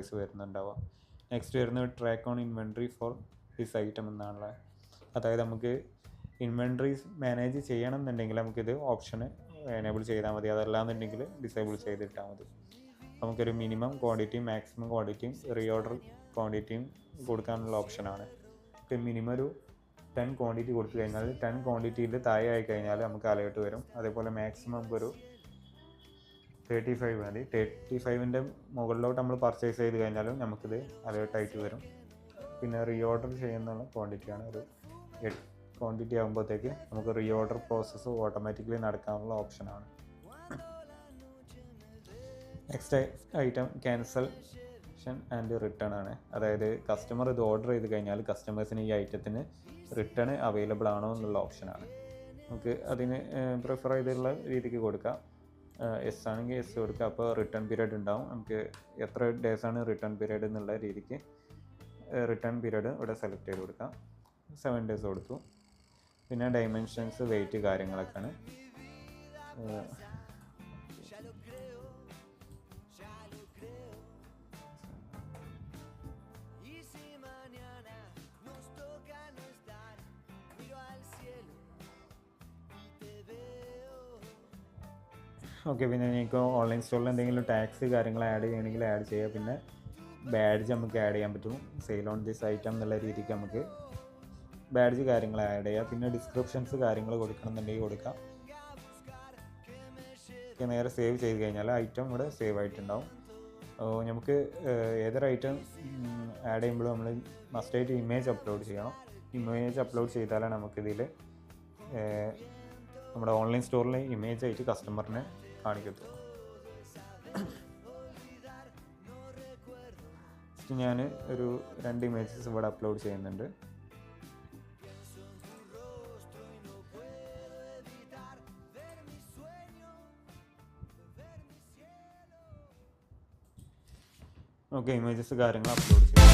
Features വരുന്നുണ്ടാവുക. Next വരുന്നത് track on inventory for this item എന്നാണുള്ളത്. അതായത് നമുക്ക് ഇൻവെൻട്രീസ് മാനേജ് ചെയ്യണം എന്നുണ്ടെങ്കിൽ നമുക്കിത് ഓപ്ഷന് എനേബിൾ ചെയ്താൽ മതി, അതല്ലാന്നുണ്ടെങ്കിൽ ഡിസേബിൾ ചെയ്തിട്ടാൽ മതി. നമുക്കൊരു മിനിമം ക്വാണ്ടിറ്റിയും മാക്സിമം ക്വാണ്ടിറ്റിയും റീഓർഡർ ക്വാണ്ടിറ്റിയും കൊടുക്കാനുള്ള ഓപ്ഷനാണ്. ഇപ്പം മിനിമം ഒരു 10 ക്വാണ്ടിറ്റി കൊടുത്തു കഴിഞ്ഞാൽ 10 ക്വാണ്ടിറ്റിയിൽ താഴെ ആയി കഴിഞ്ഞാൽ നമുക്ക് അലേർട്ട് വരും. അതേപോലെ മാക്സിമം നമുക്കൊരു 35 മതി. 35ൻ്റെ മുകളിലോട്ട് നമ്മൾ പർച്ചേസ് ചെയ്ത് കഴിഞ്ഞാലും നമുക്കിത് അലേർട്ടായിട്ട് വരും. പിന്നെ റീഓർഡർ ചെയ്യുന്നുള്ള ക്വാണ്ടിറ്റിയാണ്. ഒരു 8 ക്വാണ്ടിറ്റി ആകുമ്പോഴത്തേക്ക് നമുക്ക് റീഓർഡർ പ്രോസസ്സ് ഓട്ടോമാറ്റിക്കലി നടക്കാനുള്ള ഓപ്ഷനാണ്. Next item cancellation and return ആണ്. അതായത് കസ്റ്റമർ ഇത് ഓർഡർ ചെയ്ത് കഴിഞ്ഞാൽ കസ്റ്റമേഴ്സിന് ഈ ഐറ്റത്തിന് റിട്ടേൺ അവൈലബിൾ ആണോ എന്നുള്ള ഓപ്ഷനാണ്. നമുക്ക് അതിന് പ്രിഫർ ചെയ്തിട്ടുള്ള രീതിക്ക് കൊടുക്കാം. എസ് ആണെങ്കിൽ എസ് കൊടുക്കുക. അപ്പോൾ റിട്ടേൺ പീരീഡ് ഉണ്ടാവും. നമുക്ക് എത്ര ഡേയ്സാണ് റിട്ടേൺ പീരീഡ് എന്നുള്ള രീതിക്ക് റിട്ടേൺ പീരീഡ് ഇവിടെ സെലക്ട് ചെയ്ത് കൊടുക്കാം. 7 days കൊടുത്തു. പിന്നെ ഡൈമെൻഷൻസ്, വെയിറ്റ് കാര്യങ്ങളൊക്കെയാണ്. ഓക്കെ, പിന്നെ നിങ്ങൾക്ക് ഓൺലൈൻ സ്റ്റോറിൽ എന്തെങ്കിലും ടാക്സ് കാര്യങ്ങൾ ആഡ് ചെയ്യണമെങ്കിൽ ആഡ് ചെയ്യുക. പിന്നെ ബാഡ്ജ് നമുക്ക് ആഡ് ചെയ്യാൻ പറ്റും. സെയിൽ ഓൺ ദിസ് ഐറ്റം എന്നുള്ള രീതിക്ക് നമുക്ക് ബാഡ്ജ് കാര്യങ്ങൾ ആഡ് ചെയ്യുക. പിന്നെ ഡിസ്ക്രിപ്ഷൻസ് കാര്യങ്ങൾ കൊടുക്കണമെന്നുണ്ടെങ്കിൽ കൊടുക്കാം. നേരെ സേവ് ചെയ്ത് കഴിഞ്ഞാൽ ഐറ്റം ഇവിടെ സേവ് ആയിട്ടുണ്ടാവും. നമുക്ക് ഏതൊരു ഐറ്റം ആഡ് ചെയ്യുമ്പോഴും നമ്മൾ മസ്റ്റായിട്ട് ഇമേജ് അപ്ലോഡ് ചെയ്യണം. ഇമേജ് അപ്ലോഡ് ചെയ്താലാണ് നമുക്കിതിൽ നമ്മുടെ ഓൺലൈൻ സ്റ്റോറിൽ ഇമേജ് ആയിട്ട് കസ്റ്റമറിനെ കാണിക്കത്തുള്ളൂ. ഞാൻ ഒരു 2 ഇമേജസ് ഇവിടെ അപ്ലോഡ് ചെയ്യുന്നുണ്ട്. ഓക്കെ, ഇമേജസ് കാര്യങ്ങൾ അപ്ലോഡ് ചെയ്യാം.